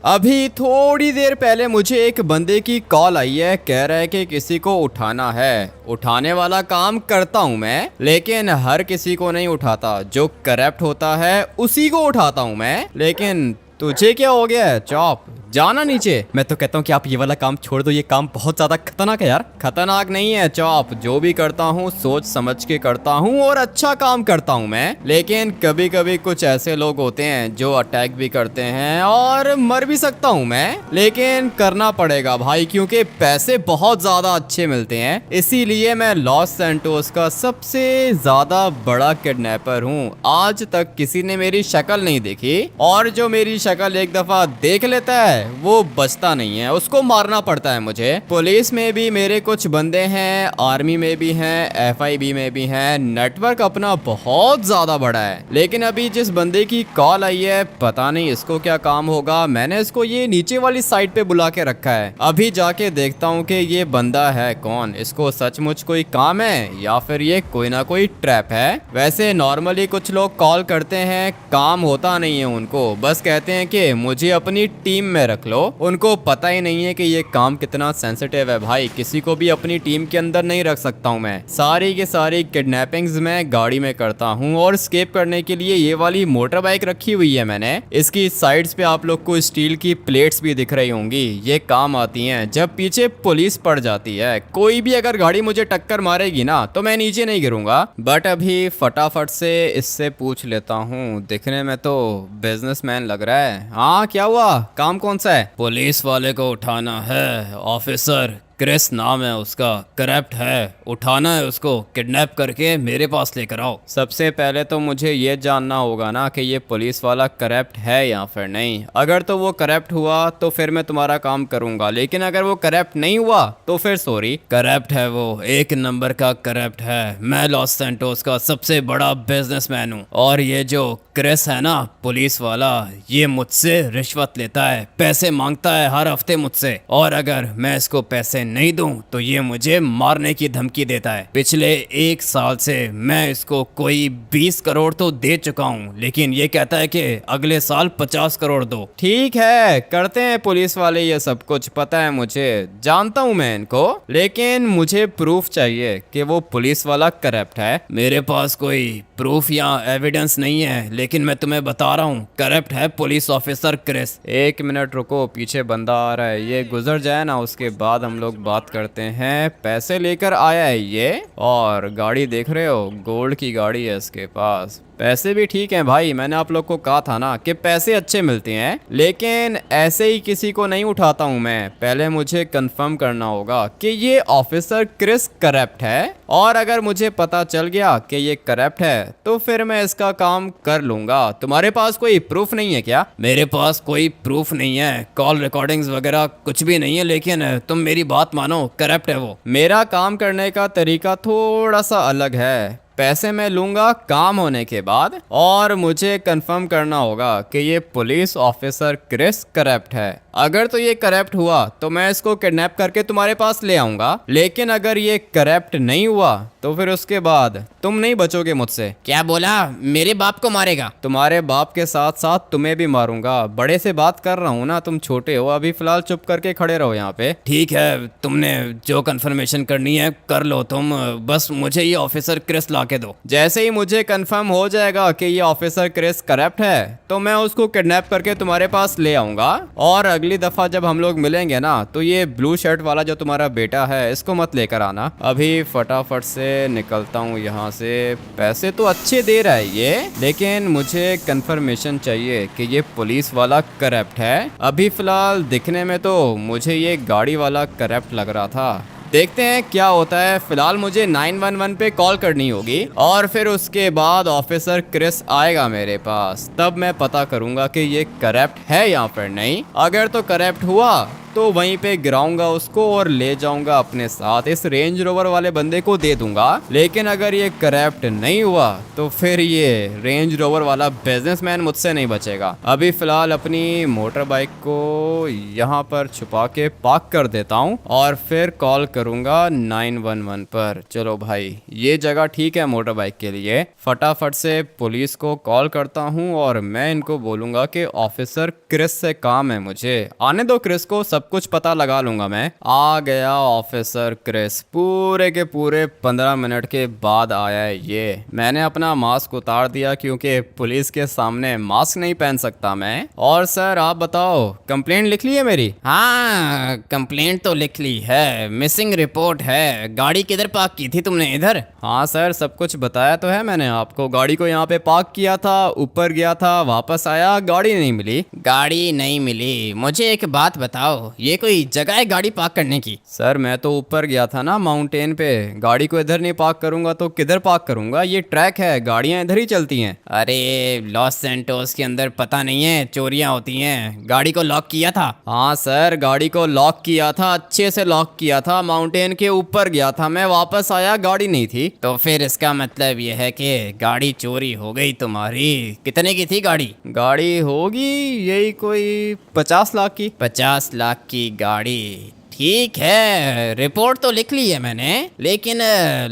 अभी थोड़ी देर पहले मुझे एक बंदे की कॉल आई है, कह रहा है कि किसी को उठाना है। उठाने वाला काम करता हूँ मैं, लेकिन हर किसी को नहीं उठाता। जो करप्ट होता है उसी को उठाता हूँ मैं। लेकिन तुझे क्या हो गया है चॉप? जाना नीचे। मैं तो कहता हूँ कि आप ये वाला काम छोड़ दो, ये काम बहुत ज्यादा खतरनाक है यार। खतरनाक नहीं है चॉप, जो भी करता हूँ सोच समझ के करता हूँ और अच्छा काम करता हूँ मैं। लेकिन कभी कभी कुछ ऐसे लोग होते हैं जो अटैक भी करते हैं और मर भी सकता हूँ मैं, लेकिन करना पड़ेगा भाई, क्योंकि पैसे बहुत ज्यादा अच्छे मिलते हैं। इसीलिए मैं लॉस सैंटोस का सबसे ज्यादा बड़ा किडनैपर हूँ। आज तक किसी ने मेरी शक्ल नहीं देखी, और जो मेरी शक्ल एक दफा देख लेता है वो बचता नहीं है, उसको मारना पड़ता है मुझे। पुलिस में भी मेरे कुछ बंदे हैं, आर्मी में भी हैं, एफआईबी में भी हैं। नेटवर्क अपना बहुत ज्यादा बड़ा है। लेकिन अभी जिस बंदे की कॉल आई है, पता नहीं इसको क्या काम होगा। मैंने इसको ये नीचे वाली साइड पे बुला के रखा है। अभी जाके देखता हूँ कि ये बंदा है कौन, इसको सचमुच कोई काम है या फिर ये कोई ना कोई ट्रैप है। वैसे नॉर्मली कुछ लोग कॉल करते हैं, काम होता नहीं है उनको, बस कहते हैं कि मुझे अपनी टीम में रख लो। उनको पता ही नहीं है कि ये काम कितना सेंसिटिव है भाई। किसी को भी अपनी टीम के अंदर नहीं रख सकता हूँ मैं। सारी की सारी किडनैपिंग्स मैं गाड़ी में करता हूँ, और स्केप करने के लिए ये वाली मोटर बाइक रखी हुई है मैंने। इसकी साइड्स पे आप लोग को स्टील की प्लेट्स भी दिख रही होंगी, ये काम आती हैं जब पीछे पुलिस पड़ जाती है। कोई भी अगर गाड़ी मुझे टक्कर मारेगी ना तो मैं नीचे नहीं गिरूंगा। बट अभी फटाफट से इससे पूछ लेता हूँ, दिखने में तो बिजनेसमैन लग रहा है। हाँ क्या हुआ, काम कौन सा है? पुलिस वाले को उठाना है, ऑफिसर क्रिस नाम है उसका, करप्ट है, उठाना है उसको, किडनैप करके मेरे पास लेकर आओ। सबसे पहले तो मुझे ये जानना होगा ना कि ये पुलिस वाला करप्ट है या फिर नहीं। अगर तो वो करप्ट हुआ तो फिर मैं तुम्हारा काम करूंगा, लेकिन अगर वो करप्ट नहीं हुआ तो फिर सॉरी। करप्ट है वो, एक नंबर का करप्ट है। मैं लॉस सैंटोस का सबसे बड़ा बिजनेसमैन हूँ, और ये जो क्रिस है ना पुलिस वाला, ये मुझसे रिश्वत लेता है, पैसे मांगता है हर हफ्ते मुझसे, और अगर मैं इसको पैसे नहीं दूं तो ये मुझे मारने की धमकी देता है। पिछले 1 साल से मैं इसको कोई 20 करोड़ तो दे चुका हूँ, लेकिन ये कहता है कि अगले साल 50 करोड़ दो। ठीक है, करते हैं पुलिस वाले ये सब कुछ, पता है मुझे, जानता हूँ मैं इनको, लेकिन मुझे प्रूफ चाहिए कि वो पुलिस वाला करप्ट है। मेरे पास कोई प्रूफ या एविडेंस नहीं है, लेकिन मैं तुम्हें बता रहा हूँ, करप्ट है पुलिस ऑफिसर क्रिस। 1 मिनट रुको, पीछे बंदा आ रहा है, ये गुजर जाए ना उसके बाद हम लोग बात करते हैं। पैसे लेकर आया है ये, और गाड़ी देख रहे हो, गोल्ड की गाड़ी है इसके पास। पैसे भी ठीक हैं भाई, मैंने आप लोग को कहा था ना कि पैसे अच्छे मिलते हैं, लेकिन ऐसे ही किसी को नहीं उठाता हूं मैं। पहले मुझे कंफर्म करना होगा कि ये ऑफिसर क्रिस करप्ट है, और अगर मुझे पता चल गया कि ये करप्ट है तो फिर मैं इसका काम कर लूंगा। तुम्हारे पास कोई प्रूफ नहीं है क्या? मेरे पास कोई प्रूफ नहीं है, कॉल रिकॉर्डिंग्स वगैरह कुछ भी नहीं है, लेकिन तुम मेरी बात मानो, करप्ट है वो। मेरा काम करने का तरीका थोड़ा सा अलग है। पैसे मैं लूंगा काम होने के बाद, और मुझे कंफर्म करना होगा कि ये पुलिस ऑफिसर क्रिस करप्ट है। अगर तो ये करप्ट हुआ तो मैं इसको किडनैप करके तुम्हारे पास ले आऊंगा, लेकिन अगर ये करप्ट नहीं हुआ तो फिर उसके बाद तुम नहीं बचोगे मुझसे। क्या बोला? मेरे बाप को मारेगा? तुम्हारे बाप के साथ साथ तुम्हें भी मारूंगा। बड़े से बात कर रहा हूँ ना, तुम छोटे हो। अभी फिलहाल चुप करके खड़े रहो यहाँ पे। ठीक है, तुमने जो कंफर्मेशन करनी है कर लो तुम, बस मुझे ये ऑफिसर क्रिस ला के दो। जैसे ही मुझे कंफर्म हो जाएगा कि ये ऑफिसर क्रिस करप्ट है तो मैं उसको किडनैप करके तुम्हारे पास ले आऊंगा, और अगली दफा जब हम लोग मिलेंगे ना तो ये ब्लू शर्ट वाला जो तुम्हारा बेटा है इसको मत लेकर आना। अभी फटाफट से निकलता हूँ यहाँ से। पैसे तो अच्छे दे रहा है ये, लेकिन मुझे कंफर्मेशन चाहिए कि ये पुलिस वाला करप्ट है। अभी फिलहाल दिखने में तो मुझे ये गाड़ी वाला करप्ट लग रहा था, देखते हैं क्या होता है। फिलहाल मुझे 911 पे कॉल करनी होगी, और फिर उसके बाद ऑफिसर क्रिस आएगा मेरे पास, तब मैं पता करूंगा कि ये करप्ट है या फिर नहीं। अगर तो करप्ट हुआ तो वहीं पे गिराऊंगा उसको और ले जाऊंगा अपने साथ, इस रेंज रोवर वाले बंदे को दे दूंगा। लेकिन अगर ये करप्ट नहीं हुआ तो फिर ये रेंज रोवर वाला बिजनेसमैन मुझसे नहीं बचेगा। अभी फिलहाल अपनी मोटर बाइक को यहाँ पर छुपा के पार्क कर देता हूँ और फिर कॉल करूंगा 911 पर। चलो भाई, ये जगह ठीक है मोटर बाइक के लिए। फटाफट से पुलिस को कॉल करता हूँ और मैं इनको बोलूंगा कि ऑफिसर क्रिस से काम है, मुझे आने दो क्रिस को, सब कुछ पता लगा लूंगा मैं। आ गया ऑफिसर क्रिस, पूरे के पूरे 15 मिनट के बाद आया है ये। मैंने अपना मास्क उतार दिया क्योंकि पुलिस के सामने मास्क नहीं पहन सकता मैं। और सर आप बताओ, कंप्लेंट लिख ली है मेरी? हाँ, कंप्लेंट तो लिख ली है, मिसिंग रिपोर्ट है। गाड़ी किधर पार्क की थी तुमने? इधर? हाँ सर, सब कुछ बताया तो है मैंने आपको। गाड़ी को यहाँ पे पार्क किया था, ऊपर गया था, वापस आया, गाड़ी नहीं मिली। गाड़ी नहीं मिली? मुझे एक बात बताओ, ये कोई जगह है गाड़ी पार्क करने की? सर मैं तो ऊपर गया था ना माउंटेन पे, गाड़ी को इधर नहीं पार्क करूंगा तो किधर पार्क करूंगा? ये ट्रैक है, गाड़ियां इधर ही चलती हैं। अरे लॉस सैंटोस के अंदर पता नहीं है चोरियां होती हैं। गाड़ी को लॉक किया था? हाँ सर, गाड़ी को लॉक किया था, अच्छे से लॉक किया था। माउंटेन के ऊपर गया था मैं, वापस आया, गाड़ी नहीं थी। तो फिर इसका मतलब यह है कि गाड़ी चोरी हो गई तुम्हारी। कितने की थी गाड़ी? गाड़ी होगी यही कोई 50 लाख की। 50 लाख की गाड़ी? ठीक है, रिपोर्ट तो लिख ली है मैंने, लेकिन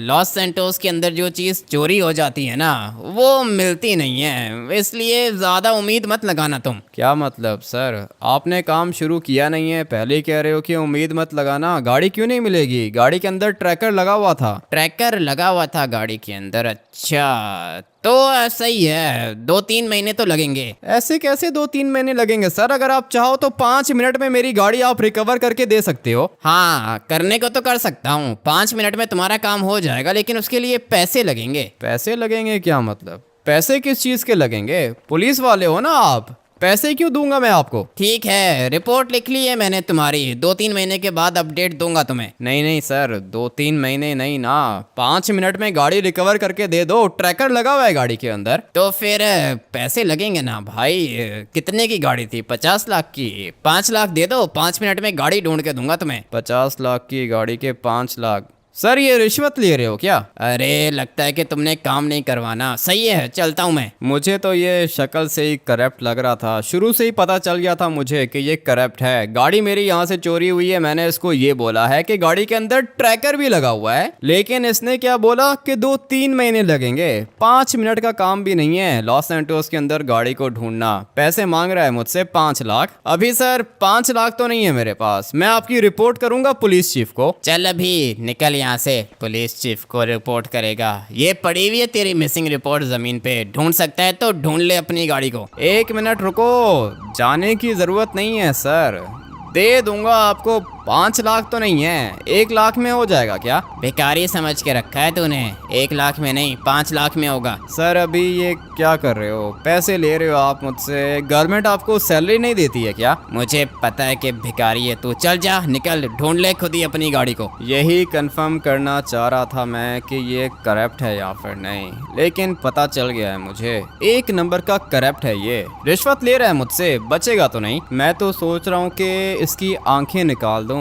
लॉस सैंटोस के अंदर जो चीज़ चोरी हो जाती है ना, वो मिलती नहीं है, इसलिए ज़्यादा उम्मीद मत लगाना तुम। क्या मतलब सर? आपने काम शुरू किया नहीं है, पहले ही कह रहे हो कि उम्मीद मत लगाना। गाड़ी क्यों नहीं मिलेगी? गाड़ी के अंदर ट्रैकर लगा हुआ था। ट्रैकर लगा हुआ था गाड़ी के अंदर? अच्छा, तो सही है, 2-3 महीने तो लगेंगे। ऐसे कैसे 2-3 महीने लगेंगे सर? अगर आप चाहो तो 5 मिनट में मेरी गाड़ी आप रिकवर करके दे सकते हो। हाँ, करने को तो कर सकता हूँ, 5 मिनट में तुम्हारा काम हो जाएगा, लेकिन उसके लिए पैसे लगेंगे। पैसे लगेंगे? क्या मतलब? पैसे किस चीज के लगेंगे? पुलिस वाले हो ना आप, पैसे क्यों दूंगा मैं आपको? ठीक है, रिपोर्ट लिख ली है मैंने तुम्हारी, 2-3 महीने के बाद अपडेट दूंगा तुम्हें। नहीं नहीं सर, 2-3 महीने नहीं ना, 5 मिनट में गाड़ी रिकवर करके दे दो। ट्रैकर लगा हुआ है गाड़ी के अंदर। तो फिर पैसे लगेंगे ना भाई। कितने की गाड़ी थी? 50 लाख की? 5 लाख दे दो, 5 मिनट में गाड़ी ढूंढ के दूंगा तुम्हें। 50 लाख की गाड़ी के 5 लाख? सर ये रिश्वत ले रहे हो क्या? अरे लगता है कि तुमने काम नहीं करवाना। सही है, चलता हूँ मैं। मुझे तो ये शक्ल से ही करप्ट लग रहा था, शुरू से ही पता चल गया था मुझे कि ये करप्ट है। गाड़ी मेरी यहाँ से चोरी हुई है, मैंने इसको ये बोला है कि गाड़ी के अंदर ट्रैकर भी लगा हुआ है, लेकिन इसने क्या बोला कि 2-3 महीने लगेंगे। 5 मिनट का काम भी नहीं है लॉस सैंटोस के अंदर गाड़ी को ढूंढना। पैसे मांग रहा है मुझसे 5 लाख। अभी सर 5 लाख तो नहीं है मेरे पास, मैं आपकी रिपोर्ट करूंगा पुलिस चीफ को। चल अभी निकल यहाँ से, पुलिस चीफ को रिपोर्ट करेगा। ये पड़ी हुई है तेरी मिसिंग रिपोर्ट जमीन पे, ढूंढ सकता है तो ढूंढ ले अपनी गाड़ी को। 1 मिनट रुको, जाने की जरूरत नहीं है सर, दे दूंगा आपको। 5 लाख तो नहीं है, 1 लाख में हो जाएगा क्या? भिखारी समझ के रखा है तूने, 1 लाख में नहीं 5 लाख में होगा। सर अभी ये क्या कर रहे हो? पैसे ले रहे हो आप मुझसे? गवर्नमेंट आपको सैलरी नहीं देती है क्या? मुझे पता है कि भिखारी है तू, चल जा, निकल, ढूंढ ले खुद ही अपनी गाड़ी को। यही कंफर्म करना चाह रहा था मैं कि ये करप्ट है या फिर नहीं, लेकिन पता चल गया है मुझे, 1 नंबर का करप्ट है ये। रिश्वत ले रहा है मुझसे, बचेगा तो नहीं। मैं तो सोच रहा हूँ कि इसकी आंखें निकाल दूं।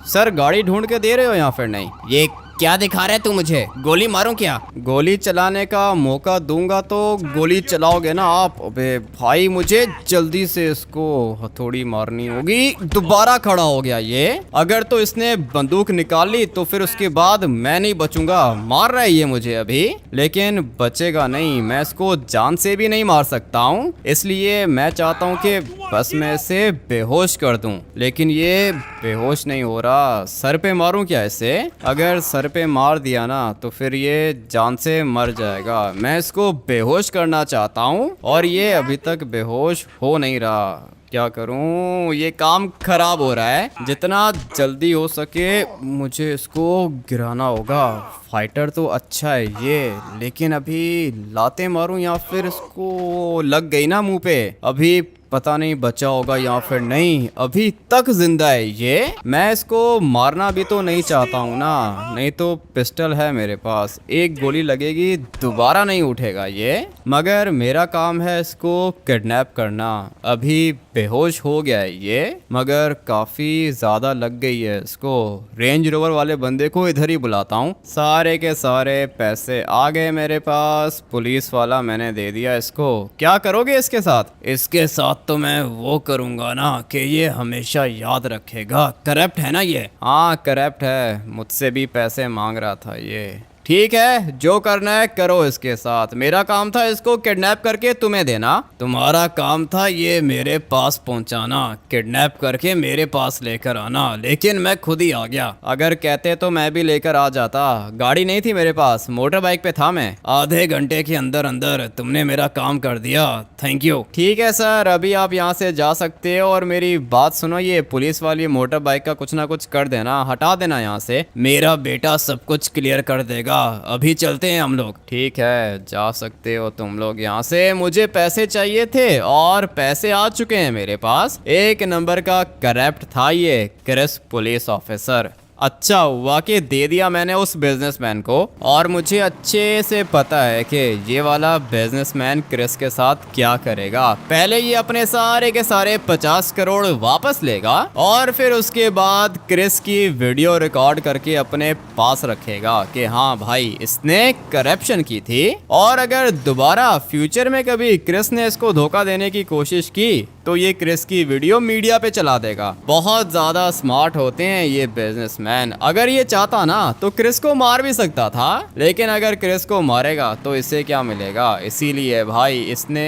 सर गाड़ी ढूंढ के दे रहे हो या फिर नहीं? ये क्या दिखा रहा है तू मुझे? गोली मारूं क्या? गोली चलाने का मौका दूंगा तो गोली चलाओगे ना आप? अबे भाई, मुझे जल्दी से इसको हथौड़ी मारनी होगी। दोबारा खड़ा हो गया ये। अगर तो इसने बंदूक निकाल ली तो फिर उसके बाद मैं नहीं बचूंगा। मार रहा है ये मुझे अभी, लेकिन बचेगा नहीं। मैं इसको जान से भी नहीं मार सकता हूँ, इसलिए मैं चाहता हूँ कि बस मैं इसे बेहोश कर दूं, लेकिन ये बेहोश नहीं हो रहा। सर पे मारूं क्या इसे? अगर सर पे मार दिया ना तो फिर ये जान से मर जाएगा। मैं इसको बेहोश करना चाहता हूँ और ये अभी तक बेहोश हो नहीं रहा। क्या करूं? ये काम खराब हो रहा है। जितना जल्दी हो सके मुझे इसको गिराना होगा। फाइटर तो अच्छा है ये, लेकिन अभी लाते मारूं या फिर इसको लग गई ना मुंह पे, अभी पता नहीं बचा होगा या फिर नहीं। अभी तक जिंदा है ये। मैं इसको मारना भी तो नहीं चाहता हूँ ना, नहीं तो पिस्टल है मेरे पास, 1 गोली लगेगी दोबारा नहीं उठेगा ये। मगर मेरा काम है इसको किडनैप करना। अभी बेहोश हो गया है ये, मगर काफी ज्यादा लग गई है इसको। रेंज रोवर वाले बंदे को इधर ही बुलाता हूँ। सारे के सारे पैसे आ गए मेरे पास, पुलिस वाला मैंने दे दिया इसको। क्या करोगे इसके साथ? इसके साथ तो मैं वो करूँगा ना कि ये हमेशा याद रखेगा, करप्ट है ना ये। हाँ करप्ट है, मुझसे भी पैसे मांग रहा था ये। ठीक है, जो करना है करो इसके साथ। मेरा काम था इसको किडनैप करके तुम्हें देना। तुम्हारा काम था ये मेरे पास पहुंचाना, किडनैप करके मेरे पास लेकर आना, लेकिन मैं खुद ही आ गया। अगर कहते तो मैं भी लेकर आ जाता, गाड़ी नहीं थी मेरे पास, मोटर बाइक पे था मैं। आधे घंटे के अंदर अंदर तुमने मेरा काम कर दिया, थैंक यू। ठीक है सर, अभी आप यहाँ से जा सकते हो। और मेरी बात सुनो, ये पुलिस वाली मोटर बाइक का कुछ ना कुछ कर देना, हटा देना यहाँ से। मेरा बेटा सब कुछ क्लियर कर देगा, अभी चलते हैं हम लोग। ठीक है, जा सकते हो तुम लोग यहाँ से। मुझे पैसे चाहिए थे और पैसे आ चुके हैं मेरे पास। 1 नंबर का करप्ट था ये क्रिस पुलिस ऑफिसर। अच्छा हुआ कि दे दिया मैंने उस बिजनेसमैन को। और मुझे अच्छे से पता है कि ये वाला बिजनेसमैन क्रिस के साथ क्या करेगा। पहले ये अपने सारे के सारे 50 करोड़ वापस लेगा और फिर उसके बाद क्रिस की वीडियो रिकॉर्ड करके अपने पास रखेगा कि हाँ भाई इसने करप्शन की थी। और अगर दोबारा फ्यूचर में कभी क्रिस ने इसको धोखा देने की कोशिश की तो ये क्रिस की वीडियो मीडिया पे चला देगा। बहुत ज्यादा स्मार्ट होते हैं ये बिजनेसमैन। अगर ये चाहता ना तो क्रिस को मार भी सकता था, लेकिन अगर क्रिस को मारेगा तो इसे क्या मिलेगा। इसीलिए भाई इसने,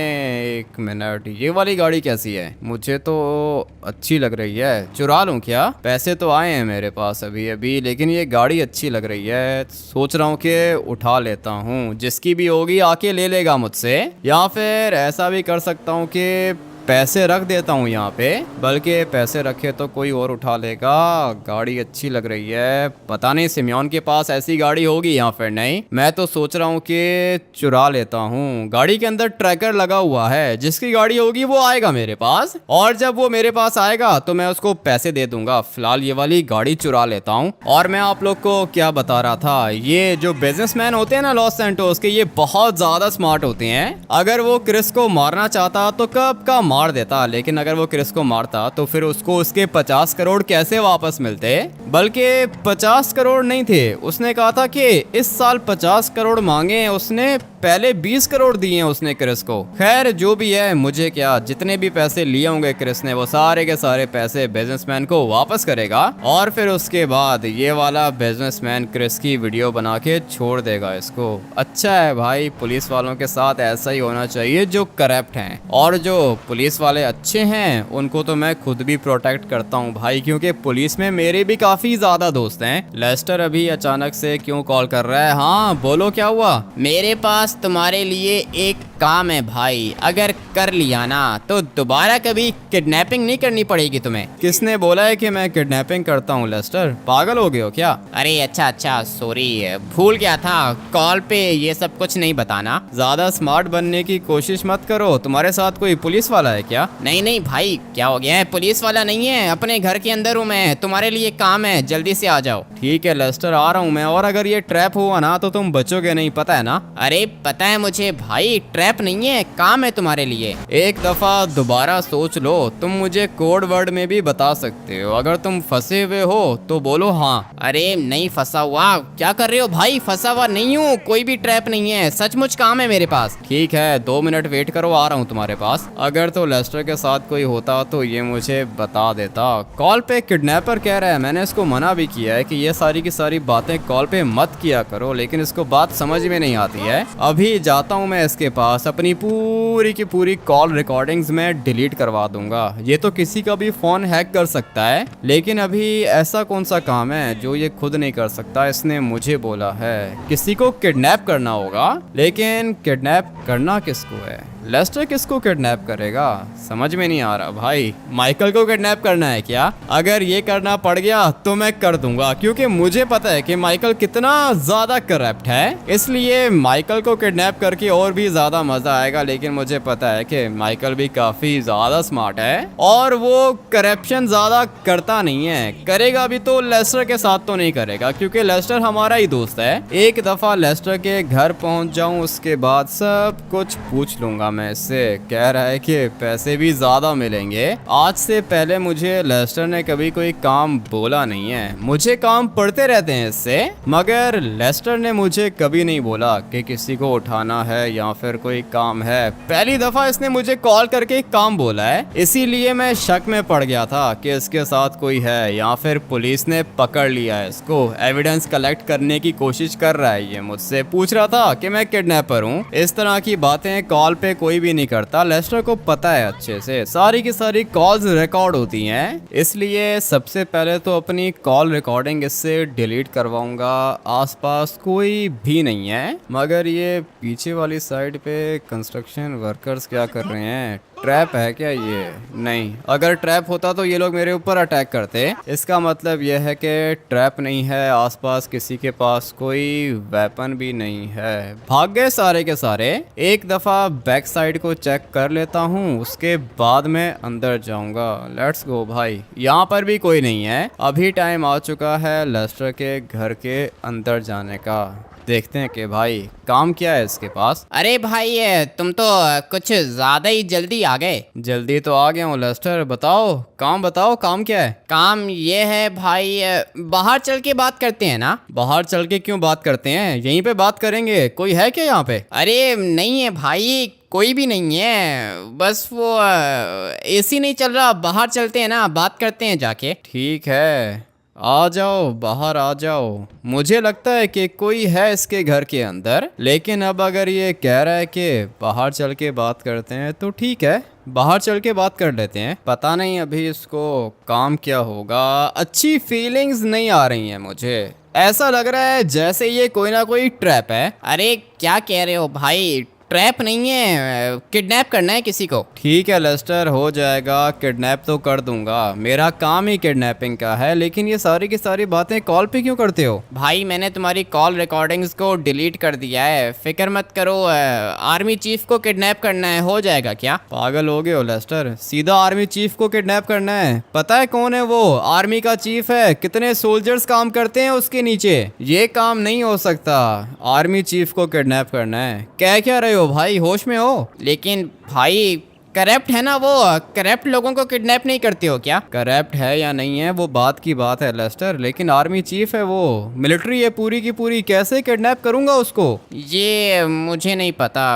1 मिनट, ये वाली गाड़ी कैसी है? मुझे तो अच्छी लग रही है, चुरा लूं क्या? पैसे तो आए हैं मेरे पास अभी अभी, लेकिन ये गाड़ी अच्छी लग रही है। सोच रहा हूँ कि उठा लेता हूँ, जिसकी भी होगी आके ले लेगा मुझसे। या फिर ऐसा भी कर सकता हूँ कि पैसे रख देता हूँ यहाँ पे, बल्कि पैसे रखे तो कोई और उठा लेगा। गाड़ी अच्छी लग रही है, पता नहीं सिमियोन के पास ऐसी गाड़ी होगी या फिर नहीं। मैं तो सोच रहा हूँ कि चुरा लेता हूँ। गाड़ी के अंदर ट्रैकर लगा हुआ है, जिसकी गाड़ी होगी वो आएगा मेरे पास, और जब वो मेरे पास आएगा तो मैं उसको पैसे दे दूंगा। फिलहाल ये वाली गाड़ी चुरा लेता हूँ। और मैं आप लोग को क्या बता रहा था, ये जो बिजनेसमैन होते हैं ना लॉस सैंटोस के, ये बहुत ज्यादा स्मार्ट होते हैं। अगर वो क्रिस को मारना चाहता तो कब का मार देता, लेकिन अगर वो क्रिस को मारता तो फिर उसको उसके 50 करोड़ कैसे वापस मिलते। बल्कि 50 करोड़ नहीं थे, उसने कहा था कि इस साल 50 करोड़ मांगे हैं उसने, पहले 20 करोड़ दिए हैं उसने क्रिस को। खैर जो भी है, मुझे क्या, जितने भी पैसे लिए होंगे क्रिस ने वो सारे के सारे पैसे बिजनेसमैन को वापस करेगा। और फिर उसके बाद ये वाला बिजनेसमैन क्रिस की वीडियो बना के छोड़ देगा इसको। अच्छा है भाई, पुलिस वालों के साथ ऐसा ही होना चाहिए जो करप्ट हैं। और जो पुलिस वाले अच्छे हैं उनको तो मैं खुद भी प्रोटेक्ट करता हूँ भाई, क्योंकि पुलिस में मेरे भी काफी ज्यादा दोस्त हैं। लेस्टर अभी अचानक से क्यों कॉल कर रहा है? हाँ बोलो, क्या हुआ? मेरे पास तुम्हारे लिए एक काम है भाई, अगर कर लिया ना तो दोबारा कभी किडनैपिंग नहीं करनी पड़ेगी तुम्हें। किसने बोला है कि मैं किडनैपिंग करता हूँ? लेस्टर पागल हो गए हो क्या? अरे अच्छा सॉरी, भूल गया था, कॉल पे ये सब कुछ नहीं बताना। ज्यादा स्मार्ट बनने की कोशिश मत करो। तुम्हारे साथ कोई पुलिस वाला है क्या? नहीं भाई, क्या हो गया है? पुलिस वाला नहीं है, अपने घर के अंदर हूँ मैं, तुम्हारे लिए काम है, जल्दी से आ जाओ। ठीक है लेस्टर, आ रहा हूँ मैं। और अगर ये ट्रैप हुआ ना तो तुम बचोगे नहीं, पता है ना? अरे पता है मुझे भाई, ट्रैप नहीं है, काम है तुम्हारे लिए। एक दफा दोबारा सोच लो, तुम मुझे कोड वर्ड में भी बता सकते हो। अगर तुम फंसे हुए हो तो बोलो हाँ। अरे नहीं फंसा हुआ, क्या कर रहे हो भाई? फंसा हुआ नहीं हूँ, कोई भी ट्रैप नहीं है, सचमुच काम है मेरे पास। ठीक है, 2 मिनट वेट करो, आ रहा हूँ तुम्हारे पास। अगर तो लेस्टर के साथ कोई होता तो ये मुझे बता देता। कॉल पे किडनैपर कह रहा है, मैंने इसको मना भी किया है कि ये सारी की सारी बातें कॉल पे मत किया करो, लेकिन इसको बात समझ में नहीं आती है। अभी जाता हूँ मैं इसके पास, अपनी पूरी की पूरी कॉल रिकॉर्डिंग्स में डिलीट करवा दूंगा। ये तो किसी का भी फोन हैक कर सकता है, लेकिन अभी ऐसा कौन सा काम है जो ये खुद नहीं कर सकता? इसने मुझे बोला है किसी को किडनैप करना होगा, लेकिन किडनैप करना किसको है? लेस्टर किसको किडनैप करेगा? समझ में नहीं आ रहा भाई। माइकल को किडनैप करना है क्या? अगर ये करना पड़ गया तो मैं कर दूंगा, क्योंकि मुझे पता है कि माइकल कितना ज्यादा करप्ट है। इसलिए माइकल को किडनैप करके और भी ज्यादा मजा आएगा। लेकिन मुझे पता है कि माइकल भी काफी ज्यादा स्मार्ट है और वो करप्शन ज्यादा करता नहीं है। करेगा भी तो लेस्टर के साथ तो नहीं करेगा, क्योंकि लेस्टर हमारा ही दोस्त है। एक दफा लेस्टर के घर पहुंच जाऊं, उसके बाद सब कुछ पूछ लूंगा मैं इससे। कह रहा है कि पैसे भी ज़्यादा मिलेंगे। आज से पहले मुझे लेस्टर ने कभी कोई काम बोला नहीं है, मुझे काम पड़ते रहते हैं इससे, मगर लेस्टर ने मुझे कभी नहीं बोला कि किसी को उठाना है या फिर कोई काम है। पहली दफ़ा इसने मुझे कॉल करके एक काम बोला है, इसीलिए मैं शक में पड़ गया था कि इसके साथ कोई है या फिर पुलिस ने पकड़ लिया है इसको। एविडेंस कलेक्ट करने की कोशिश कर रहा है ये, मुझसे पूछ रहा था कि मैं किडनैपर हूँ। इस तरह की बातें कॉल पे कोई भी नहीं करता, लेस्टर को पता है अच्छे से। सारी की सारी कॉल्स रिकॉर्ड होती हैं, इसलिए सबसे पहले तो अपनी कॉल रिकॉर्डिंग इससे डिलीट करवाऊंगा। आसपास कोई भी नहीं है, मगर ये पीछे वाली साइड पे कंस्ट्रक्शन वर्कर्स क्या कर रहे हैं? ट्रैप है क्या ये? नहीं, अगर ट्रैप होता तो ये लोग मेरे ऊपर अटैक करते। इसका मतलब यह है कि ट्रैप नहीं है, आसपास किसी के पास कोई वेपन भी नहीं है। भाग गए सारे के सारे। एक दफ़ा बैक साइड को चेक कर लेता हूँ, उसके बाद मैं अंदर जाऊंगा। लेट्स गो भाई। यहाँ पर भी कोई नहीं है। अभी टाइम आ चुका है लेस्टर के घर के अंदर जाने का। देखते हैं कि भाई काम क्या है इसके पास। अरे भाई तुम तो कुछ ज़्यादा ही जल्दी आ गए। जल्दी तो आ गया हूँ लेस्टर, बताओ काम क्या है? काम ये है भाई, बाहर चल के बात करते हैं ना। बाहर चल के क्यों बात करते हैं? यहीं पे बात करेंगे। कोई है क्या यहाँ पे? अरे नहीं है भाई, कोई भी नहीं है, बस वो एसी नहीं चल रहा। बाहर चलते हैं ना, बात करते हैं जाके। ठीक है, आ जाओ, बाहर आ जाओ। मुझे लगता है कि कोई है इसके घर के अंदर, लेकिन अब अगर ये कह रहा है कि बाहर चल के बात करते हैं तो ठीक है, बाहर चल के बात कर लेते हैं। पता नहीं अभी इसको काम क्या होगा। अच्छी फीलिंग्स नहीं आ रही हैं मुझे। ऐसा लग रहा है जैसे ये कोई ना कोई ट्रैप है। अरे क्या कह रहे हो भाई? ट्रैप नहीं है, किडनैप करना है किसी को। ठीक है लेस्टर, हो जाएगा, किडनैप तो कर दूंगा, मेरा काम ही किडनैपिंग का है। लेकिन ये सारी की सारी बातें कॉल पे क्यों करते हो? भाई मैंने तुम्हारी कॉल रिकॉर्डिंग्स को डिलीट कर दिया है, फिक्र मत करो। आर्मी चीफ को किडनैप करना है, हो जाएगा क्या? पागल हो गए हो लेस्टर, सीधा आर्मी चीफ को किडनैप करना है? पता है कौन है वो? आर्मी का चीफ है, कितने सोल्जर्स काम करते हैं उसके नीचे। ये काम नहीं हो सकता, आर्मी चीफ को किडनैप करना है। क्या रहे हो भाई, होश में हो? लेकिन भाई करप्ट है ना वो, करप्ट लोगों को किडनैप नहीं करते हो क्या? करप्ट है या नहीं है वो बात की बात है लेस्टर, लेकिन आर्मी चीफ है वो, मिलिट्री है पूरी की पूरी, कैसे किडनैप करूंगा उसको? ये मुझे नहीं पता।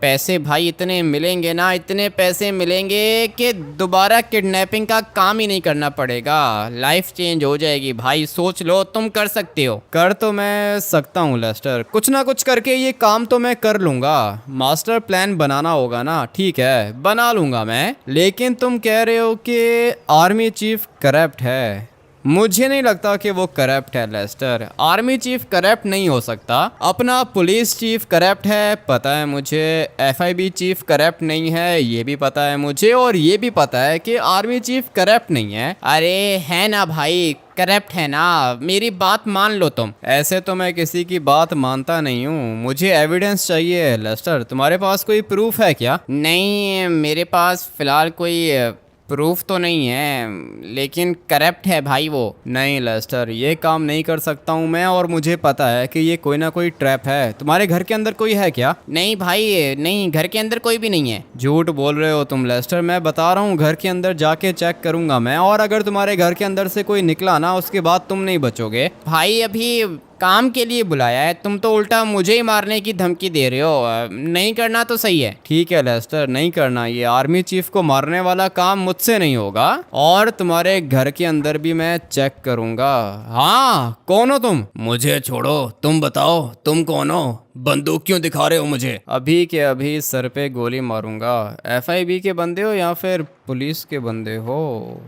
पैसे भाई इतने मिलेंगे ना, इतने पैसे मिलेंगे कि दोबारा किडनैपिंग का काम ही नहीं करना पड़ेगा। लाइफ चेंज हो जाएगी भाई, सोच लो, तुम कर सकते हो। कर तो मैं सकता हूँ लेस्टर, कुछ ना कुछ करके ये काम तो मैं कर लूंगा। मास्टर प्लान बनाना होगा ना, ठीक है बना लूंगा मैं। लेकिन तुम कह रहे हो कि आर्मी चीफ करप्ट है। मुझे नहीं लगता कि वो करप्ट है लेस्टर, आर्मी चीफ करप्ट नहीं हो सकता। अपना पुलिस चीफ करप्ट है, पता है मुझे। एफआईबी चीफ करप्ट नहीं है, ये भी पता है मुझे। और ये भी पता है कि आर्मी चीफ करप्ट नहीं है। अरे है ना भाई, करप्ट है ना, मेरी बात मान लो तुम। ऐसे तो मैं किसी की बात मानता नहीं हूँ, मुझे एविडेंस चाहिए लेस्टर। तुम्हारे पास कोई प्रूफ है क्या? नहीं, मेरे पास फिलहाल कोई प्रूफ तो नहीं है, लेकिन करप्ट है भाई वो। नहीं लेस्टर, ये काम नहीं कर सकता हूँ मैं, और मुझे पता है कि ये कोई ना कोई ट्रैप है। तुम्हारे घर के अंदर कोई है क्या? नहीं भाई, नहीं, घर के अंदर कोई भी नहीं है। झूठ बोल रहे हो तुम लेस्टर, मैं बता रहा हूँ, घर के अंदर जाके चेक करूंगा मैं, और अगर तुम्हारे घर के अंदर से कोई निकला ना, उसके बाद तुम नहीं बचोगे। भाई अभी काम के लिए बुलाया है, तुम तो उल्टा मुझे ही मारने की धमकी दे रहे हो। नहीं करना तो सही है। ठीक है लेस्टर, नहीं करना। ये आर्मी चीफ को मारने वाला काम मुझसे नहीं होगा, और तुम्हारे घर के अंदर भी मैं चेक करूंगा। हाँ, कौन हो तुम? मुझे छोड़ो, तुम बताओ तुम कौन हो? बंदूक क्यों दिखा रहे हो मुझे? अभी के अभी सर पे गोली मारूंगा। एफआईबी के बंदे हो या फिर पुलिस के बंदे हो?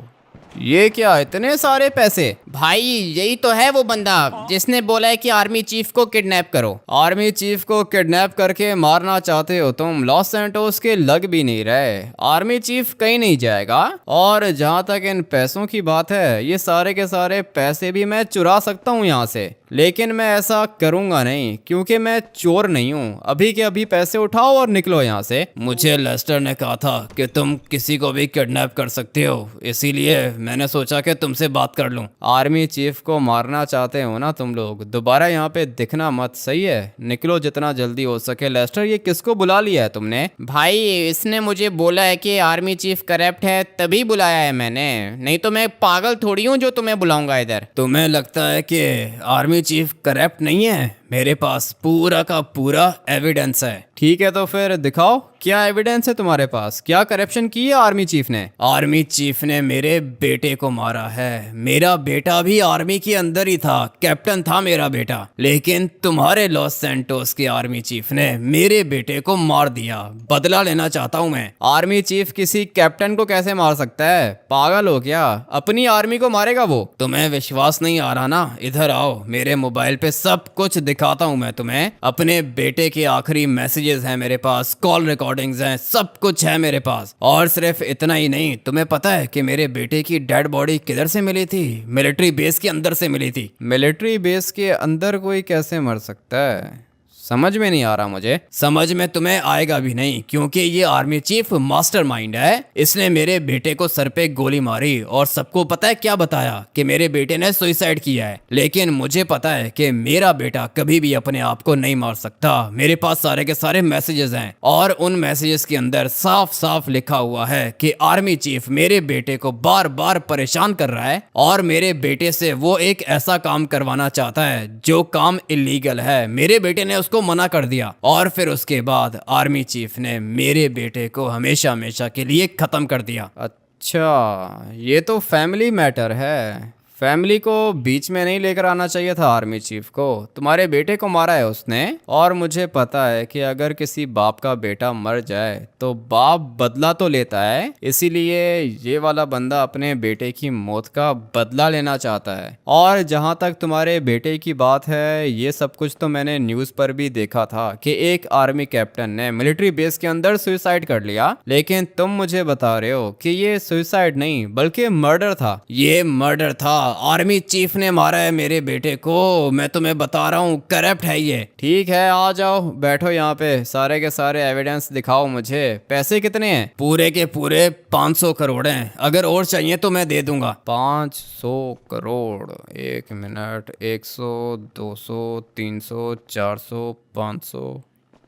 ये क्या, इतने सारे पैसे? भाई यही तो है वो बंदा जिसने बोला है कि आर्मी चीफ को किडनैप करो। आर्मी चीफ को किडनैप करके मारना चाहते हो तुम? लॉस सैंटोस के लग भी नहीं रहे, आर्मी चीफ कहीं नहीं जाएगा। और जहाँ तक इन पैसों की बात है, ये सारे के सारे पैसे भी मैं चुरा सकता हूँ यहाँ से, लेकिन मैं ऐसा करूँगा नहीं, क्योंकि मैं चोर नहीं हूँ। अभी के अभी पैसे उठाओ और निकलो यहाँ से। मुझे लेस्टर ने कहा था कि तुम किसी को भी किडनैप कर सकते हो, इसीलिए मैंने सोचा कि तुमसे बात कर लूं। आर्मी चीफ को मारना चाहते हो ना तुम लोग, दोबारा यहाँ पे दिखना मत, सही है? निकलो जितना जल्दी हो सके। लेस्टर, ये किसको बुला लिया है तुमने? भाई इसने मुझे बोला है कि आर्मी चीफ करप्ट है, तभी बुलाया है मैंने, नहीं तो मैं पागल थोड़ी हूँ जो तुम्हें बुलाऊंगा इधर। तुम्हें लगता है कि आर्मी चीफ करप्ट नहीं है? मेरे पास पूरा का पूरा एविडेंस है। ठीक है तो फिर दिखाओ, क्या एविडेंस है तुम्हारे पास? क्या करप्शन की है आर्मी चीफ ने? आर्मी चीफ ने मेरे बेटे को मारा है। मेरा बेटा भी आर्मी के अंदर ही था, कैप्टन था मेरा बेटा, लेकिन तुम्हारे लॉस सैंटोस के आर्मी चीफ ने मेरे बेटे को मार दिया। बदला लेना चाहता हूँ मैं। आर्मी चीफ किसी कैप्टन को कैसे मार सकता है? पागल हो क्या? अपनी आर्मी को मारेगा वो? तुम्हें विश्वास नहीं आ रहा ना? इधर आओ, मेरे मोबाइल पे सब कुछ दिखाता हूँ मैं तुम्हें। अपने बेटे के आखिरी मैसेजेस हैं मेरे पास, कॉल रिकॉर्डिंग्स हैं, सब कुछ है मेरे पास। और सिर्फ इतना ही नहीं, तुम्हें पता है कि मेरे बेटे की डेड बॉडी किधर से मिली थी? मिलिट्री बेस के अंदर से मिली थी। मिलिट्री बेस के अंदर कोई कैसे मर सकता है? समझ में नहीं आ रहा मुझे। समझ में तुम्हें आएगा भी नहीं, क्योंकि ये आर्मी चीफ मास्टरमाइंड है। इसने मेरे बेटे को सर पे गोली मारी और सबको पता है क्या बताया? कि मेरे बेटे ने सुसाइड किया है। लेकिन मुझे पता है कि मेरा बेटा कभी भी अपने आप को नहीं मार सकता। मेरे पास सारे के सारे मैसेजेस हैं और उन मैसेजेस के अंदर साफ साफ लिखा हुआ है कि आर्मी चीफ मेरे बेटे को बार बार परेशान कर रहा है और मेरे बेटे से वो एक ऐसा काम करवाना चाहता है जो काम इलीगल है। मेरे बेटे ने उसको मना कर दिया और फिर उसके बाद आर्मी चीफ ने मेरे बेटे को हमेशा हमेशा के लिए खत्म कर दिया। अच्छा, ये तो फैमिली मैटर है। फैमिली को बीच में नहीं लेकर आना चाहिए था आर्मी चीफ को। तुम्हारे बेटे को मारा है उसने, और मुझे पता है कि अगर किसी बाप का बेटा मर जाए तो बाप बदला तो लेता है, इसीलिए ये वाला बंदा अपने बेटे की मौत का बदला लेना चाहता है। और जहाँ तक तुम्हारे बेटे की बात है, ये सब कुछ तो मैंने न्यूज़ पर भी देखा था कि एक आर्मी कैप्टन ने मिलिट्री बेस के अंदर सुसाइड कर लिया, लेकिन तुम मुझे बता रहे हो कि ये सुसाइड नहीं बल्कि मर्डर था। ये मर्डर था, आर्मी चीफ ने मारा है मेरे बेटे को। मैं तुम्हें बता रहा हूँ, करप्ट है ये। ठीक है, आ जाओ, बैठो यहाँ पे, सारे के सारे एविडेंस दिखाओ मुझे। पैसे कितने हैं? पूरे के पूरे 500 करोड़ हैं। अगर और चाहिए तो मैं दे दूंगा। 500 करोड़? एक मिनट, 100, 200, 300, 400, 500,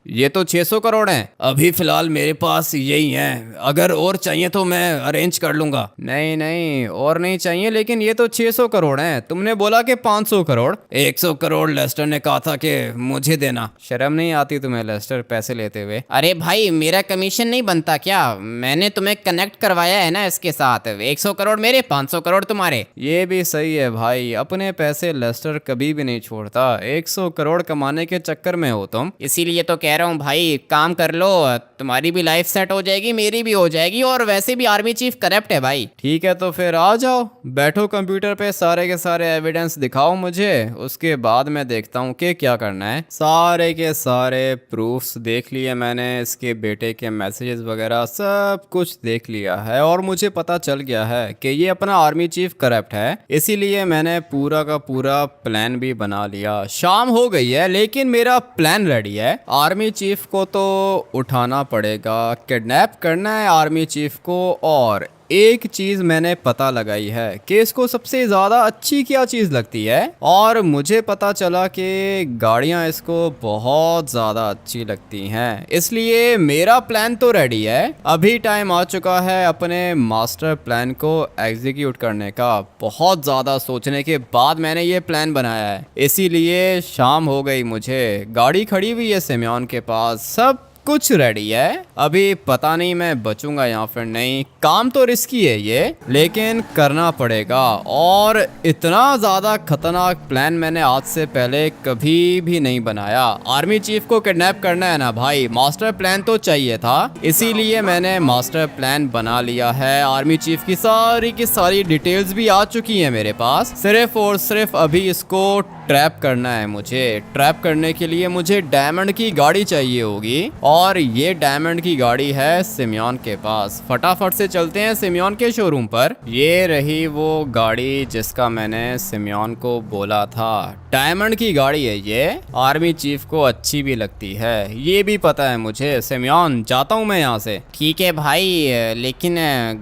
ये तो 600 करोड़ हैं। अभी फिलहाल मेरे पास यही हैं, अगर और चाहिए तो मैं अरेंज कर लूंगा। नहीं नहीं, और नहीं चाहिए, लेकिन ये तो 600 करोड़ हैं। तुमने बोला कि 500 करोड़। 100 करोड़ लेस्टर ने कहा था कि मुझे देना। शर्म नहीं आती तुम्हें लेस्टर, पैसे लेते हुए? अरे भाई, मेरा कमीशन नहीं बनता क्या? मैंने तुम्हें कनेक्ट करवाया है ना इसके साथ। 100 करोड़ मेरे, 500 करोड़ तुम्हारे। ये भी सही है भाई, अपने पैसे लेस्टर कभी भी नहीं छोड़ता। 100 करोड़ कमाने के चक्कर में हो तुम। इसीलिए तो कह रहा हूँ भाई, काम कर लो, तुम्हारी भी लाइफ सेट हो जाएगी, मेरी भी हो जाएगी, और वैसे भी आर्मी चीफ करप्ट है भाई। ठीक है तो फिर आ जाओ, बैठो कंप्यूटर पे, सारे के सारे एविडेंस दिखाओ मुझे, उसके बाद मैं देखता हूँ कि क्या करना है। सारे के सारे प्रूफ्स देख लिए मैंने, इसके बेटे के मैसेजेस वगैरह सब कुछ देख लिया है, और मुझे पता चल गया है कि ये अपना आर्मी चीफ करप्ट है। इसीलिए मैंने पूरा का पूरा प्लान भी बना लिया। शाम हो गई है लेकिन मेरा प्लान रेडी है। आर्मी चीफ को तो उठाना पड़ेगा, किडनैप करना है आर्मी चीफ को। और एक चीज मैंने पता लगाई है कि इसको सबसे ज्यादा अच्छी क्या चीज लगती है, और मुझे पता चला कि गाड़ियां इसको बहुत ज्यादा अच्छी लगती हैं। इसलिए मेरा प्लान तो रेडी है। अभी टाइम आ चुका है अपने मास्टर प्लान को एग्जीक्यूट करने का। बहुत ज्यादा सोचने के बाद मैंने ये प्लान बनाया है, इसीलिए शाम हो गई। मुझे गाड़ी खड़ी हुई है सिमियोन के पास, सब कुछ रेडी है। अभी पता नहीं मैं बचूंगा या फिर नहीं। काम तो रिस्की है ये, लेकिन करना पड़ेगा। और इतना ज्यादा खतरनाक प्लान मैंने आज से पहले कभी भी नहीं बनाया। आर्मी चीफ को किडनैप करना है ना भाई, मास्टर प्लान तो चाहिए था, इसीलिए मैंने मास्टर प्लान बना लिया है। आर्मी चीफ की सारी डिटेल्स भी आ चुकी है मेरे पास। सिर्फ और सिर्फ अभी इसको ट्रैप करना है। मुझे ट्रैप करने के लिए मुझे डायमंड की गाड़ी चाहिए होगी, और ये डायमंड की गाड़ी है सिमियोन के पास। फटाफट से चलते हैं सिमियोन के शोरूम पर। ये रही वो गाड़ी जिसका मैंने सिमियोन को बोला था। डायमंड की गाड़ी है ये, आर्मी चीफ को अच्छी भी लगती है, ये भी पता है मुझे। सिमियोन, जाता हूँ मैं यहाँ से। ठीक है भाई, लेकिन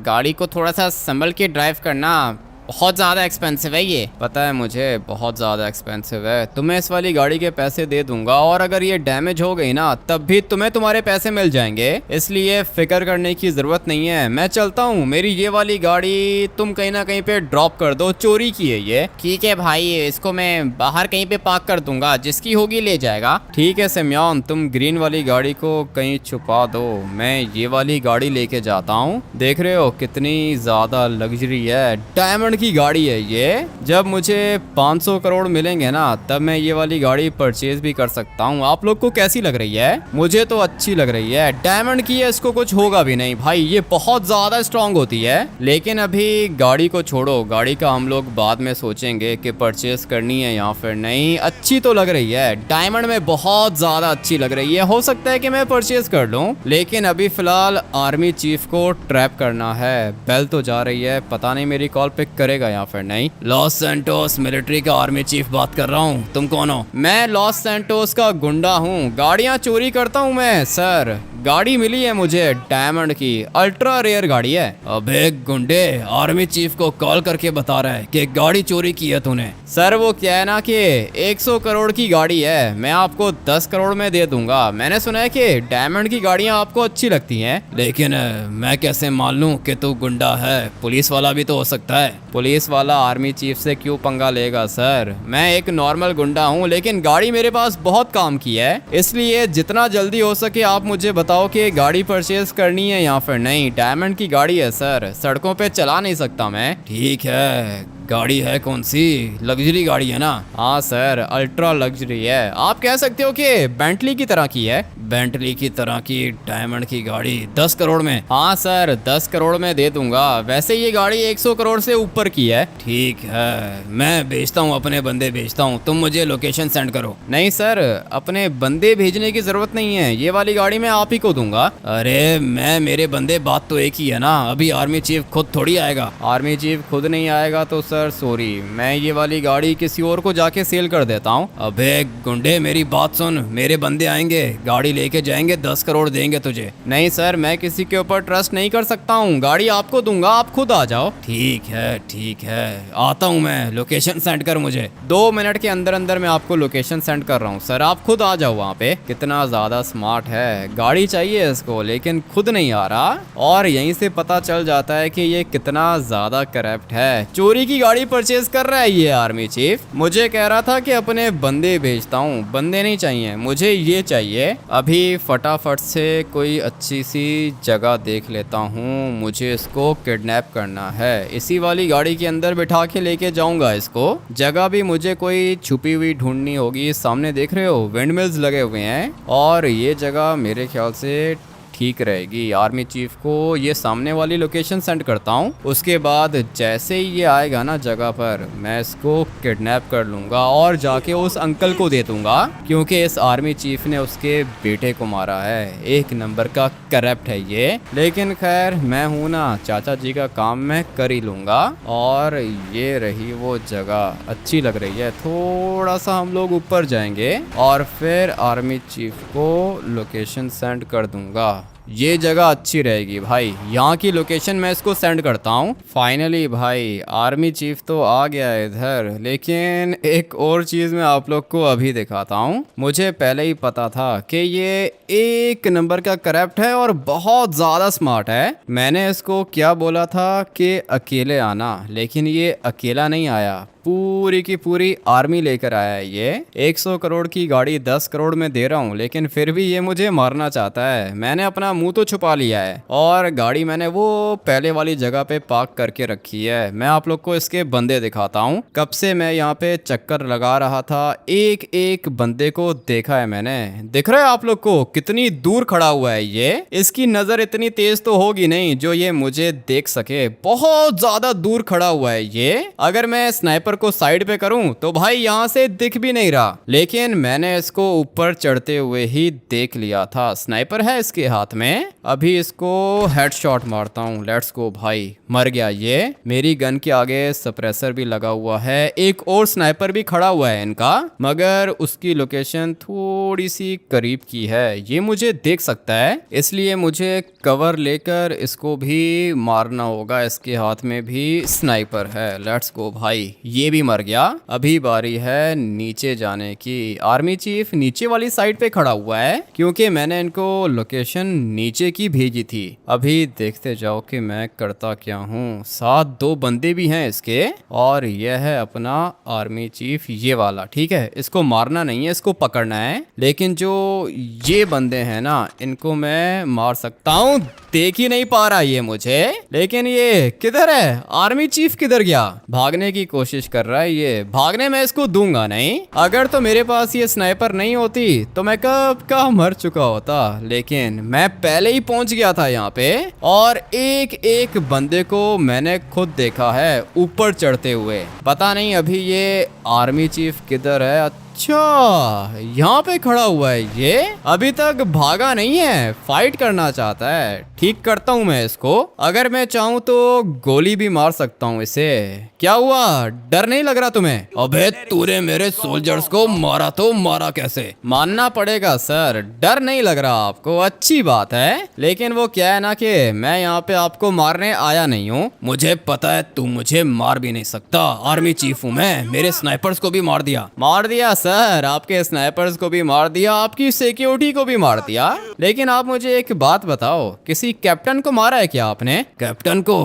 गाड़ी को थोड़ा सा संभल के ड्राइव करना, बहुत ज़्यादा एक्सपेंसिव है ये। पता है मुझे, बहुत ज़्यादा एक्सपेंसिव है। तुम्हें इस वाली गाड़ी के पैसे दे दूंगा और अगर ये डैमेज हो गई ना तब भी तुम्हें तुम्हारे पैसे मिल जाएंगे, इसलिए फिक्र करने की ज़रूरत नहीं है। मैं चलता हूँ, मेरी ये वाली गाड़ी तुम कहीं ना कहीं पे ड्रॉप कर दो, चोरी की है ये। ठीक है भाई, इसको मैं बाहर कहीं पे पार्क कर दूंगा, जिसकी होगी ले जाएगा। ठीक है सिमयोन, तुम ग्रीन वाली गाड़ी को कहीं छुपा दो, मैं ये वाली गाड़ी लेके जाता हूँ। देख रहे हो कितनी ज़्यादा लग्जरी है, डायमंड की गाड़ी है ये। जब मुझे 500 करोड़ मिलेंगे ना तब मैं ये वाली गाड़ी परचेज भी कर सकता हूँ। आप लोग को कैसी लग रही है? मुझे तो अच्छी लग रही है। डायमंड की है, इसको कुछ होगा भी नहीं भाई, ये बहुत ज़्यादा स्ट्रांग होती है। लेकिन अभी गाड़ी को छोड़ो, गाड़ी का हम लोग बाद में सोचेंगे कि परचेज करनी है या फिर नहीं। अच्छी तो लग रही है, डायमंड में बहुत ज़्यादा अच्छी लग रही है। हो सकता है कि मैं परचेज कर लूँ, लेकिन अभी फिलहाल आर्मी चीफ को ट्रैप करना है। बेल तो जा रही है, पता नहीं मेरी कॉल पिक करेगा या फिर नहीं। लॉस सैंटोस मिलिट्री का आर्मी चीफ बात कर रहा हूँ, तुम कौन हो? मैं लॉस सैंटोस का गुंडा हूँ, गाड़ियाँ चोरी करता हूँ मैं सर। गाड़ी मिली है मुझे डायमंड की, अल्ट्रा रेयर गाड़ी है। अबे गुंडे, आर्मी चीफ को कॉल करके बता रहा है कि गाड़ी चोरी की है तूने। सर वो क्या है ना कि 100 करोड़ की गाड़ी है, मैं आपको 10 करोड़ में दे दूंगा। मैंने सुना है कि डायमंड की गाड़ियाँ आपको अच्छी लगती हैं। लेकिन मैं कैसे मान लूं कि तू गुंडा है? पुलिस वाला भी तो हो सकता है। पुलिस वाला आर्मी चीफ से क्यों पंगा लेगा सर? मैं एक नॉर्मल गुंडा हूँ, लेकिन गाड़ी मेरे पास बहुत काम की है, इसलिए जितना जल्दी हो सके आप मुझे बताओ कि गाड़ी परचेज करनी है या फिर नहीं। डायमंड की गाड़ी है सर, सड़कों पे चला नहीं सकता मैं। ठीक है, गाड़ी है कौन सी? लग्जरी गाड़ी है ना? हाँ सर, अल्ट्रा लग्जरी है, आप कह सकते हो कि बेंटली की तरह की है। बेंटली की तरह की डायमंड की गाड़ी 10 करोड़ में? हाँ सर, 10 करोड़ में दे दूंगा। वैसे ये गाड़ी 100 करोड़ से ऊपर की है। ठीक है, मैं भेजता हूँ, अपने बंदे भेजता हूँ, तुम मुझे लोकेशन सेंड करो। नहीं सर, अपने बंदे भेजने की जरूरत नहीं है, ये वाली गाड़ी मैं आप ही को दूंगा। अरे मैं मेरे बंदे, बात तो एक ही है ना। अभी आर्मी चीफ खुद थोड़ी आएगा। आर्मी चीफ खुद नहीं आएगा तो सर सॉरी, मैं ये वाली गाड़ी किसी और को जाके सेल कर देता हूँ। अबे गुंडे, मेरी बात सुन, मेरे बंदे आएंगे, गाड़ी लेके जाएंगे, 10 करोड़ देंगे तुझे। नहीं सर, मैं किसी के ऊपर ट्रस्ट नहीं कर सकता हूँ, गाड़ी आपको दूंगा, आप खुद आ जाओ। ठीक है ठीक है, आता हूँ मैं, लोकेशन सेंड कर मुझे। 2 मिनट के अंदर अंदर मैं आपको लोकेशन सेंड कर रहा हूँ सर, आप खुद आ जाओ वहाँ पे। कितना ज्यादा स्मार्ट है, गाड़ी चाहिए इसको लेकिन खुद नहीं आ रहा, और यहीं से पता चल जाता है कि ये कितना ज्यादा करप्ट है। चोरी की गाड़ी परचेज कर रहा है ये आर्मी चीफ। मुझे कह रहा था कि अपने बंदे भेजता हूँ, बंदे नहीं चाहिए मुझे, ये चाहिए। अभी फटाफट से कोई अच्छी सी जगह देख लेता हूँ, मुझे इसको किडनैप करना है। इसी वाली गाड़ी के अंदर बिठा के लेके जाऊंगा इसको। जगह भी मुझे कोई छुपी हुई ढूंढनी होगी। सामने देख रहे हो विंड मिल्स लगे हुए हैं, और ये जगह मेरे ख्याल से ठीक रहेगी। आर्मी चीफ को ये सामने वाली लोकेशन सेंड करता हूँ, उसके बाद जैसे ही ये आएगा ना जगह पर, मैं इसको किडनैप कर लूँगा और जाके उस अंकल को दे दूँगा, क्योंकि इस आर्मी चीफ ने उसके बेटे को मारा है। एक नंबर का करप्ट है ये, लेकिन खैर मैं हूँ ना, चाचा जी का काम मैं कर ही लूँगा। और ये रही वो जगह, अच्छी लग रही है। थोड़ा सा हम लोग ऊपर जाएंगे और फिर आर्मी चीफ को लोकेशन सेंड कर दूँगा। ये जगह अच्छी रहेगी भाई, यहाँ की लोकेशन मैं इसको सेंड करता हूँ। फाइनली भाई आर्मी चीफ तो आ गया है इधर, लेकिन एक और चीज़ मैं आप लोग को अभी दिखाता हूँ। मुझे पहले ही पता था कि ये एक नंबर का करप्ट है और बहुत ज़्यादा स्मार्ट है। मैंने इसको क्या बोला था कि अकेले आना, लेकिन ये अकेला नहीं आया, पूरी की पूरी आर्मी लेकर आया है ये। 100 करोड़ की गाड़ी 10 करोड़ में दे रहा हूँ, लेकिन फिर भी ये मुझे मारना चाहता है। मैंने अपना मुंह तो छुपा लिया है, और गाड़ी मैंने वो पहले वाली जगह पे पार्क करके रखी है। मैं आप लोग को इसके बंदे दिखाता हूँ। कब से मैं यहाँ पे चक्कर लगा रहा था, एक एक बंदे को देखा है मैंने। दिख रहा है आप लोग को कितनी दूर खड़ा हुआ है ये? इसकी नजर इतनी तेज तो होगी नहीं जो ये मुझे देख सके, बहुत ज्यादा दूर खड़ा हुआ है ये। अगर मैं स्नाइपर को साइड पे करूं तो भाई यहाँ से दिख भी नहीं रहा, लेकिन मैंने इसको ऊपर चढ़ते हुए ही देख लिया था। स्नाइपर है इसके हाथ में। अभी इसको हेडशॉट मारता हूँ। लेट्स गो भाई, मर गया ये। मेरी गन के आगे सप्रेसर भी लगा हुआ है। एक और स्नाइपर भी खड़ा हुआ है इनका, मगर उसकी लोकेशन थोड़ी सी करीब की है, ये मुझे देख सकता है, इसलिए मुझे कवर लेकर इसको भी मारना होगा। इसके हाथ में भी स्नाइपर है। लेट्स गो भाई, ये भी मर गया। अभी बारी है नीचे जाने की। आर्मी चीफ नीचे वाली साइड पे खड़ा हुआ है, क्योंकि मैंने इनको लोकेशन नीचे की भेजी थी। अभी देखते जाओ कि मैं करता क्या हूँ। साथ 2 बंदे भी हैं इसके, और यह है अपना आर्मी चीफ, ये वाला। ठीक है, इसको मारना नहीं है, इसको पकड़ना है। लेकिन जो ये बंदे हैं ना, इनको मैं मार सकता हूँ। देख ही नहीं पा रहा ये मुझे, लेकिन ये किधर है? आर्मी चीफ किधर गया? भागने की कोशिश कर रहा है ये। भागने में इसको दूंगा नहीं। अगर तो मेरे पास ये स्नाइपर नहीं होती तो मैं कब का मर चुका होता, लेकिन मैं पहले ही पहुंच गया था यहाँ पे, और एक एक बंदे को मैंने खुद देखा है ऊपर चढ़ते हुए। पता नहीं अभी ये आर्मी चीफ किधर है। अच्छा, यहाँ पे खड़ा हुआ है ये, अभी तक भागा नहीं है, फाइट करना चाहता है। ठीक करता हूँ मैं इसको। अगर मैं चाहूँ तो गोली भी मार सकता हूँ इसे। क्या हुआ, डर नहीं लग रहा तुम्हें? अबे तूने मेरे सोल्जर्स को मारा तो मारा कैसे? मानना पड़ेगा सर, डर नहीं लग रहा आपको, अच्छी बात है। लेकिन वो क्या है ना कि मैं यहाँ पे आपको मारने आया नहीं हूँ। मुझे पता है तू मुझे मार भी नहीं सकता, आर्मी चीफ हूँ मैं। मेरे स्नाइपर्स को भी मार दिया सर, आपके स्नाइपर्स को भी मार दिया, आपकी सिक्योरिटी को भी मार दिया। लेकिन आप मुझे एक बात बताओ, किसी कैप्टन को मारा है क्या आपने? कैप्टन को?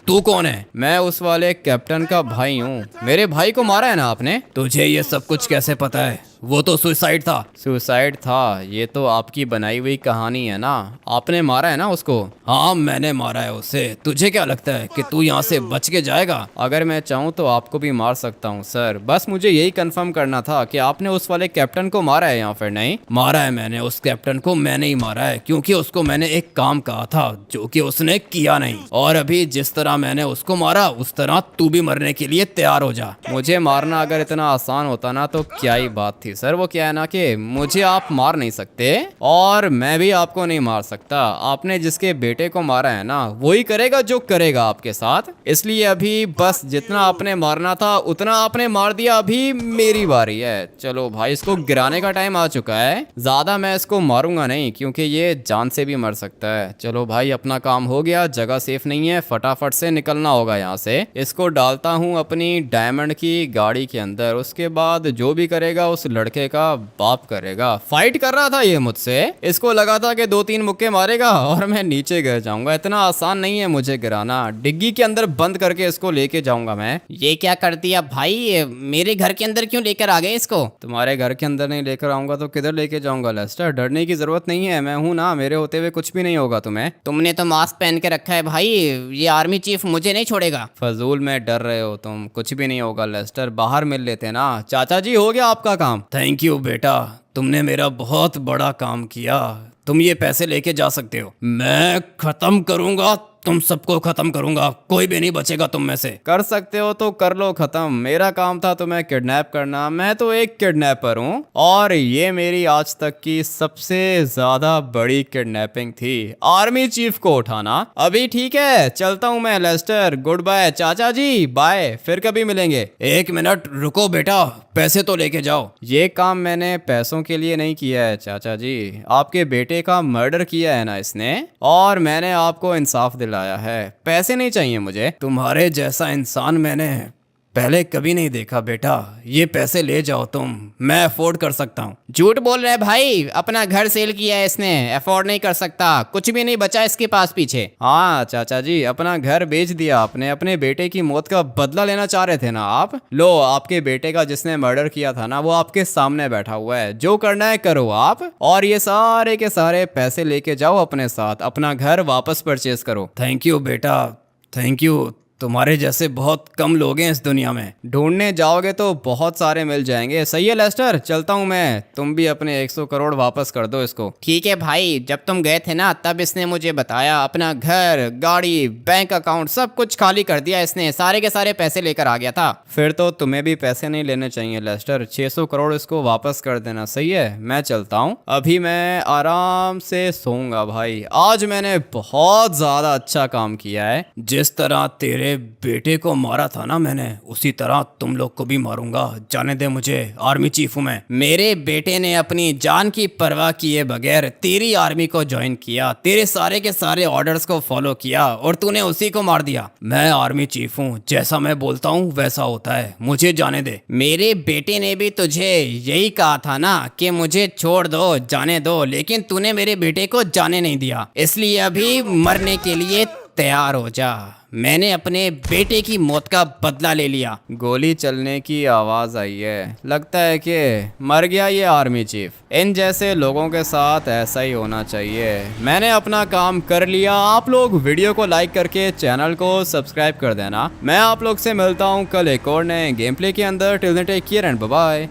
तू कौन है? मैं उस वाले कैप्टन का भाई हूँ। मेरे भाई को मारा है ना आपने? तुझे ये सब कुछ कैसे पता है? वो तो सुसाइड था। सुसाइड था? ये तो आपकी बनाई हुई कहानी है ना, आपने मारा है ना उसको? हाँ, मैंने मारा है उसे। तुझे क्या लगता है कि तू यहाँ से बच के जाएगा? अगर मैं चाहूँ तो आपको भी मार सकता हूँ सर। बस मुझे यही कंफर्म करना था कि आपने उस वाले कैप्टन को मारा है या फिर नहीं। मारा है मैंने उस कैप्टन को, मैंने ही मारा है, क्योंकि उसको मैंने एक काम कहा था जो कि उसने किया नहीं। और अभी जिस तरह मैंने उसको मारा, उस तरह तू भी मरने के लिए तैयार हो जा। मुझे मारना अगर इतना आसान होता ना तो क्या ही बात थी सर। वो क्या है ना कि मुझे आप मार नहीं सकते, और मैं भी आपको नहीं मार सकता। आपने जिसके बेटे को मारा है ना, वही करेगा जो करेगा आपके साथ। इसलिए अभी बस जितना आपने मारना था उतना आपने मार दिया। अभी मेरी बारी है। चलो भाई, इसको गिराने का टाइम आ चुका है। ज्यादा मैं इसको मारूंगा नहीं, क्योंकि ये जान से भी मर सकता है। चलो भाई, अपना काम हो गया। जगह सेफ नहीं है, फटाफट से निकलना होगा यहाँ से। इसको डालता हूँ अपनी डायमंड की गाड़ी के अंदर। उसके बाद जो भी करेगा उस लड़के का बाप करेगा। फाइट कर रहा था ये मुझसे, इसको लगा था कि 2-3 मुक्के मारेगा और मैं नीचे गिर जाऊंगा। इतना आसान नहीं है मुझे गिराना। डिग्गी के अंदर बंद करके इसको लेके जाऊंगा मैं। ये क्या कर दिया भाई? मेरे घर के अंदर क्यों लेकर आ गए इसको? तुम्हारे घर के अंदर नहीं लेकर आऊंगा तो किधर लेके जाऊंगा लेस्टर? डरने की जरूरत नहीं है, मैं हूं ना, मेरे होते हुए कुछ भी नहीं होगा तुम्हें। तुमने तो मास्क पहन के रखा है भाई, ये आर्मी चीफ मुझे नहीं छोड़ेगा। फजूल में डर रहे हो तुम, कुछ भी नहीं होगा लेस्टर। बाहर मिल लेते ना। चाचा जी, हो गया आपका काम? थैंक यू बेटा, तुमने मेरा बहुत बड़ा काम किया। तुम ये पैसे लेके जा सकते हो। मैं खत्म करूंगा, तुम सबको खत्म करूंगा, कोई भी नहीं बचेगा तुम में से। कर सकते हो तो कर लो खत्म। मेरा काम था तुम्हें किडनैप करना, मैं तो एक किडनैपर हूँ, और ये मेरी आज तक की सबसे ज्यादा बड़ी किडनैपिंग थी, आर्मी चीफ को उठाना। अभी ठीक है, चलता हूँ मैं लेस्टर। गुड बाय चाचा जी, बाय, फिर कभी मिलेंगे। 1 मिनट रुको बेटा, पैसे तो लेके जाओ। ये काम मैंने पैसों के लिए नहीं किया है चाचा जी। आपके बेटे का मर्डर किया है ना इसने, और मैंने आपको इंसाफ दिलाया है। पैसे नहीं चाहिए मुझे। तुम्हारे जैसा इंसान मैंने पहले कभी नहीं देखा बेटा। ये पैसे ले जाओ तुम, मैं अफोर्ड कर सकता हूँ। झूठ बोल रहे भाई, अपना घर सेल किया है इसने, अफोर्ड नहीं कर सकता, कुछ भी नहीं बचा इसके पास पीछे। हाँ चाचा जी, अपना घर बेच दिया आपने, अपने बेटे की मौत का बदला लेना चाह रहे थे ना आप। लो, आपके बेटे का जिसने मर्डर किया था ना, वो आपके सामने बैठा हुआ है। जो करना है करो आप, और ये सारे के सारे पैसे लेके जाओ अपने साथ, अपना घर वापस परचेज करो। थैंक यू बेटा, थैंक यू। तुम्हारे जैसे बहुत कम लोग हैं इस दुनिया में। ढूंढने जाओगे तो बहुत सारे मिल जाएंगे। सही है लेस्टर, चलता हूँ मैं, तुम भी अपने 100 करोड़ वापस कर दो इसको। ठीक है भाई, जब तुम गए थे ना तब इसने मुझे बताया, अपना घर, गाड़ी, बैंक अकाउंट सब कुछ खाली कर दिया इसने, सारे के सारे पैसे लेकर आ गया था। फिर तो तुम्हें भी पैसे नहीं लेने चाहिए लेस्टर, 600 करोड़ इसको वापस कर देना। सही है, मैं चलता हूँ, अभी मैं आराम से सोऊंगा भाई। आज मैंने बहुत ज्यादा अच्छा काम किया है। जिस तरह तेरे बेटे को मारा था ना मैंने, उसी तरह तुम लोग को भी मारूंगा। जाने दे मुझे, आर्मी चीफ हूं मैं। मेरे बेटे ने अपनी जान की परवाह किए बगैर तेरी आर्मी को ज्वाइन किया, तेरे सारे के सारे ऑर्डर्स को फॉलो किया और तूने उसी को मार दिया। मैं आर्मी चीफ हूँ, जैसा मैं बोलता हूँ वैसा होता है, मुझे जाने दे। मेरे बेटे ने भी तुझे यही कहा था ना कि मुझे छोड़ दो, जाने दो, लेकिन तूने मेरे बेटे को जाने नहीं दिया, इसलिए अभी मरने के लिए तैयार हो जा। मैंने अपने बेटे की मौत का बदला ले लिया। गोली चलने की आवाज आई है, लगता है कि मर गया ये आर्मी चीफ। इन जैसे लोगों के साथ ऐसा ही होना चाहिए। मैंने अपना काम कर लिया। आप लोग वीडियो को लाइक करके चैनल को सब्सक्राइब कर देना। मैं आप लोग से मिलता हूँ कल एक और नए गेम प्ले के अंदर। Till then take care and bye bye.